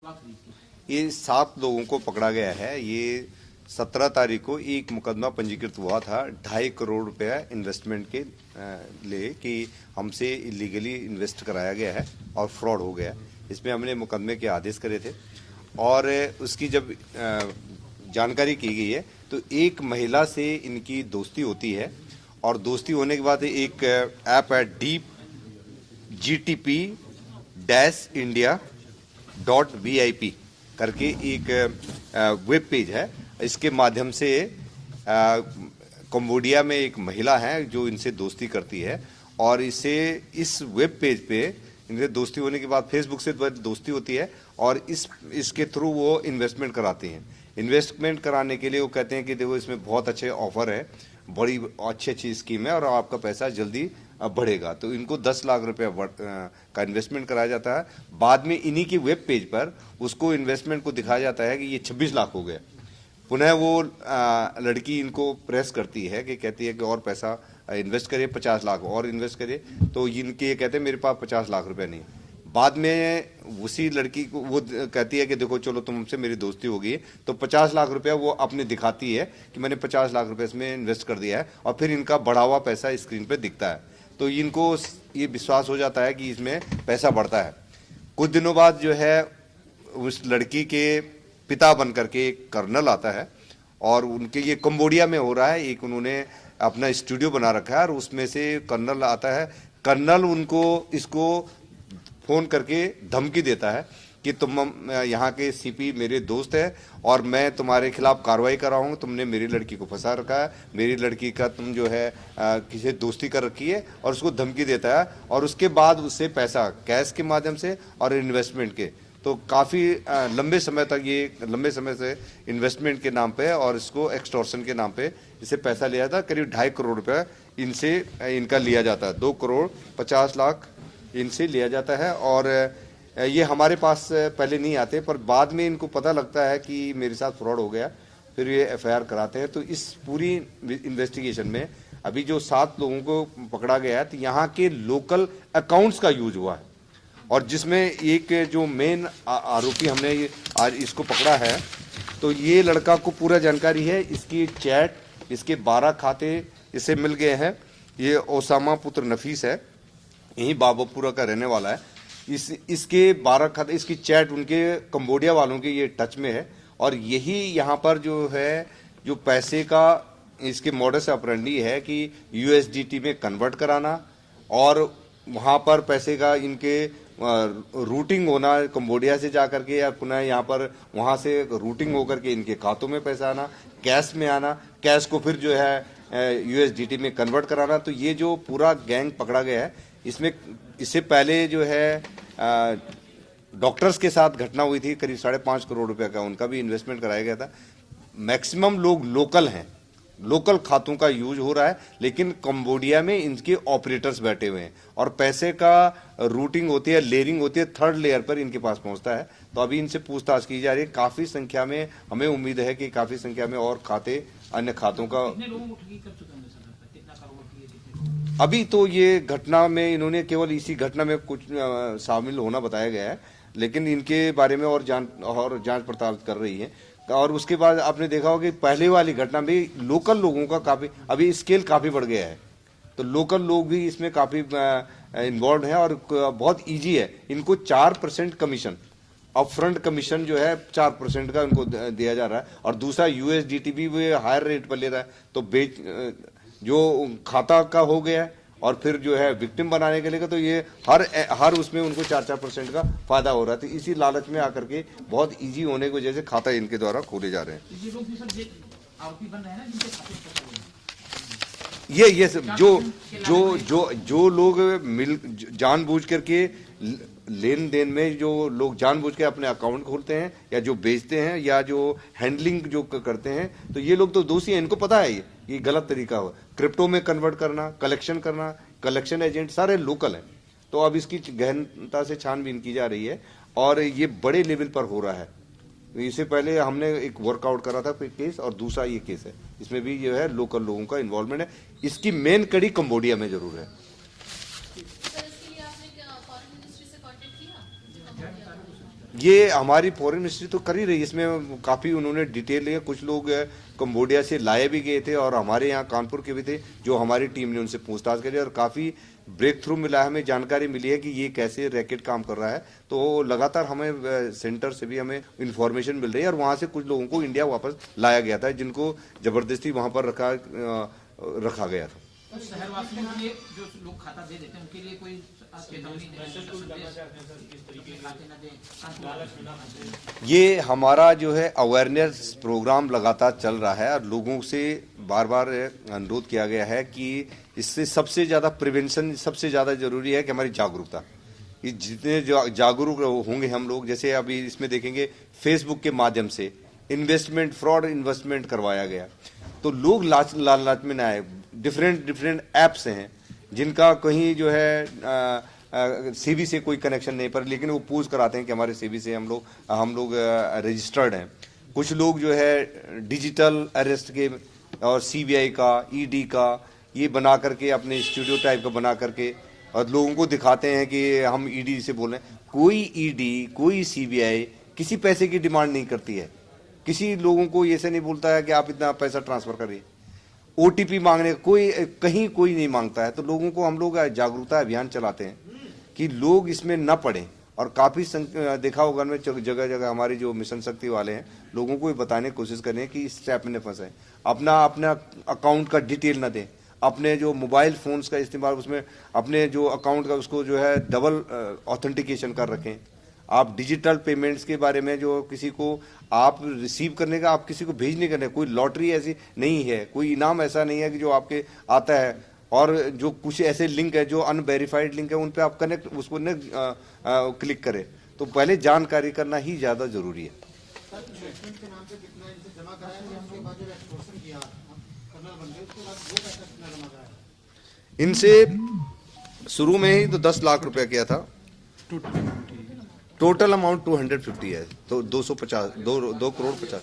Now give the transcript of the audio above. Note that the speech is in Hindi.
ये 7 लोगों को पकड़ा गया है। ये 17 तारीख को एक मुकदमा पंजीकृत हुआ था 2.5 करोड़ रुपया इन्वेस्टमेंट के लिए कि हमसे इलीगली इन्वेस्ट कराया गया है और फ्रॉड हो गया। इसमें हमने मुकदमे के आदेश करे थे और उसकी जब जानकारी की गई है तो एक महिला से इनकी दोस्ती होती है और दोस्ती होने के बाद एक ऐप है DGTP-India.VIP करके एक वेब पेज है। इसके माध्यम से कंबोडिया में एक महिला है जो इनसे दोस्ती करती है और इस वेब पेज पे इनसे दोस्ती होने के बाद फेसबुक से दोस्ती होती है और इसके थ्रू वो इन्वेस्टमेंट कराते हैं। इन्वेस्टमेंट कराने के लिए वो कहते हैं कि देखो इसमें बहुत अच्छे ऑफर है, बड़ी अच्छी स्कीम है और आपका पैसा जल्दी बढ़ेगा। तो इनको 10 लाख रुपया का इन्वेस्टमेंट कराया जाता है। बाद में इन्हीं की वेब पेज पर उसको इन्वेस्टमेंट को दिखाया जाता है कि ये 26 लाख हो गए। पुनः वो लड़की इनको प्रेस करती है कि कहती है कि और पैसा इन्वेस्ट करिए, 50 लाख और इन्वेस्ट करिए। तो इनके ये कहते हैं मेरे पास 50 लाख रुपया नहीं। बाद में उसी लड़की को वो कहती है कि देखो चलो तुमसे मेरी दोस्ती हो गई है, तो 50 लाख रुपया वो अपने दिखाती है कि मैंने 50 लाख रुपये इसमें इन्वेस्ट कर दिया है और फिर इनका बढ़ा हुआ पैसा स्क्रीन पे दिखता है। तो इनको ये विश्वास हो जाता है कि इसमें पैसा बढ़ता है। कुछ दिनों बाद जो है उस लड़की के पिता बन करके एक कर्नल आता है और उनके ये कंबोडिया में हो रहा है। एक उन्होंने अपना स्टूडियो बना रखा है और उसमें से कर्नल आता है। कर्नल उनको इसको फोन करके धमकी देता है कि तुम यहाँ के सीपी मेरे दोस्त हैं और मैं तुम्हारे खिलाफ कार्रवाई कर रहा हूँ। तुमने मेरी लड़की को फंसा रखा है, मेरी लड़की का तुम जो है किसी दोस्ती कर रखी है और उसको धमकी देता है। और उसके बाद उससे पैसा कैश के माध्यम से और इन्वेस्टमेंट के, तो काफ़ी लंबे समय से इन्वेस्टमेंट के नाम पे और इसको एक्सटॉर्शन के नाम पे इसे पैसा लिया था। करीब 2.5 करोड़ रुपये इनसे इनका लिया जाता है। 2 करोड़ 50 लाख इनसे लिया जाता है और ये हमारे पास पहले नहीं आते, पर बाद में इनको पता लगता है कि मेरे साथ फ्रॉड हो गया, फिर ये FIR कराते हैं। तो इस पूरी इन्वेस्टिगेशन में अभी जो 7 लोगों को पकड़ा गया है तो यहाँ के लोकल अकाउंट्स का यूज हुआ है और जिसमें एक जो मेन आरोपी हमने आज इसको पकड़ा है तो ये लड़का को पूरा जानकारी है। इसकी चैट, इसके 12 खाते इसे मिल गए हैं। ये ओसामा पुत्र नफीस है, यही बाबूपुरा का रहने वाला है। इसके 12 खाते, इसकी चैट उनके कंबोडिया वालों के ये टच में है और यही यहाँ पर जो है जो पैसे का इसके मॉडस ऑपरेंडी है कि USDT में कन्वर्ट कराना और वहाँ पर पैसे का इनके रूटिंग होना कंबोडिया से जा करके या पुनः यहाँ पर वहाँ से रूटिंग होकर के इनके खातों में पैसा आना, कैश में आना, कैश को फिर जो है USDT में कन्वर्ट कराना। तो ये जो पूरा गैंग पकड़ा गया है इसमें इससे पहले जो है डॉक्टर्स के साथ घटना हुई थी, करीब 5.5 करोड़ रुपए का उनका भी इन्वेस्टमेंट कराया गया था। मैक्सिमम लोग लोकल हैं, लोकल खातों का यूज हो रहा है, लेकिन कंबोडिया में इनके ऑपरेटर्स बैठे हुए हैं और पैसे का रूटिंग होती है, लेयरिंग होती है, 3rd लेयर पर इनके पास पहुंचता है। तो अभी इनसे पूछताछ की जा रही है। काफी संख्या में हमें उम्मीद है कि काफी संख्या में और खाते, अन्य खातों का अभी तो ये घटना में इन्होंने केवल इसी घटना में कुछ शामिल होना बताया गया है, लेकिन इनके बारे में और जांच पड़ताल कर रही है। और उसके बाद आपने देखा होगा कि पहले वाली घटना में लोकल लोगों का काफी अभी स्केल काफी बढ़ गया है, तो लोकल लोग भी इसमें काफी इन्वॉल्व हैं और बहुत इजी है। इनको 4% कमीशन, अपफ्रंट कमीशन जो है 4% का इनको दिया जा रहा है और दूसरा USDT भी वो हायर रेट पर ले रहा है। तो जो खाता का हो गया और फिर जो है विक्टिम बनाने के लिए तो ये हर उसमें उनको 4% का फायदा हो रहा है। तो इसी लालच में आकर के बहुत इजी होने की वजह से खाता इनके द्वारा खोले जा रहे हैं। ये सब जो लोग जानबूझ करके लेन देन में जो लोग जानबूझ के अपने अकाउंट खोलते हैं या जो बेचते हैं या जो हैंडलिंग जो करते हैं, तो ये लोग तो दोषी हैं। इनको पता है ये गलत तरीका हो। क्रिप्टो में कन्वर्ट करना, कलेक्शन करना, कलेक्शन एजेंट सारे लोकल हैं। तो अब इसकी गहनता से छानबीन की जा रही है और ये बड़े लेवल पर हो रहा है। इससे पहले हमने एक वर्कआउट करा था केस और दूसरा ये केस है, इसमें भी जो है लोकल लोगों का इन्वॉल्वमेंट है। इसकी मेन कड़ी कंबोडिया में जरूर है। ये हमारी फॉरेन मिनिस्ट्री तो कर ही रही है, इसमें काफ़ी उन्होंने डिटेल लिया। कुछ लोग कंबोडिया से लाए भी गए थे और हमारे यहाँ कानपुर के भी थे, जो हमारी टीम ने उनसे पूछताछ करी और काफ़ी ब्रेक थ्रू मिला है, हमें जानकारी मिली है कि ये कैसे रैकेट काम कर रहा है। तो लगातार हमें सेंटर से भी हमें इन्फॉर्मेशन मिल रही है और वहाँ से कुछ लोगों को इंडिया वापस लाया गया था, जिनको ज़बरदस्ती वहाँ पर रखा गया था। तो शहरवासियों के लिए जो लोग खाता दे देते हैं उनके लिए कोई चेतावनी नहीं? ये हमारा जो है अवेयरनेस प्रोग्राम लगातार चल रहा है और लोगों से बार बार अनुरोध किया गया है कि इससे सबसे ज़्यादा प्रिवेंशन सबसे ज़्यादा जरूरी है कि हमारी जागरूकता। ये जितने जागरूक होंगे हम लोग, जैसे अभी इसमें देखेंगे फेसबुक के माध्यम से इन्वेस्टमेंट फ्रॉड इन्वेस्टमेंट करवाया गया, तो लोग लालच में न आए। डिफरेंट ऐप्स हैं जिनका कहीं जो है सीबी से कोई कनेक्शन नहीं, पर लेकिन वो पूछ कराते हैं कि हमारे सीबी से हम लोग रजिस्टर्ड हैं। कुछ लोग जो है डिजिटल अरेस्ट के और सीबीआई का, ईडी का ये बना करके अपने स्टूडियो टाइप का बना करके और लोगों को दिखाते हैं कि हम ईडी से बोल रहे हैं। कोई ईडी कोई सीबीआई किसी पैसे की डिमांड नहीं करती है, किसी लोगों को ऐसे नहीं बोलता है कि आप इतना पैसा ट्रांसफर करिए। ओटीपी मांगने कोई नहीं मांगता है। तो लोगों को हम लोग जागरूकता अभियान चलाते हैं कि लोग इसमें न पड़ें और काफ़ी देखा होगा में जगह जगह हमारी जो मिशन शक्ति वाले हैं लोगों को भी बताने की कोशिश करें कि इस ट्रैप में फंसे। अपना अकाउंट का डिटेल न दें, अपने जो मोबाइल फ़ोन्स का इस्तेमाल उसमें अपने जो अकाउंट का उसको जो है डबल ऑथेंटिकेशन कर रखें। आप डिजिटल पेमेंट्स के बारे में जो किसी को आप रिसीव करने का, आप किसी को भेजने का नहीं, कोई लॉटरी ऐसी नहीं है, कोई इनाम ऐसा नहीं है कि जो आपके आता है। और जो कुछ ऐसे लिंक है जो अनवेरिफाइड लिंक है उन पे आप कनेक्ट उसको न क्लिक करें। तो पहले जानकारी करना ही ज़्यादा ज़रूरी है। इनसे शुरू में ही तो 10 लाख रुपया किया था, टोटल अमाउंट 250 है, तो 2 करोड़ 50।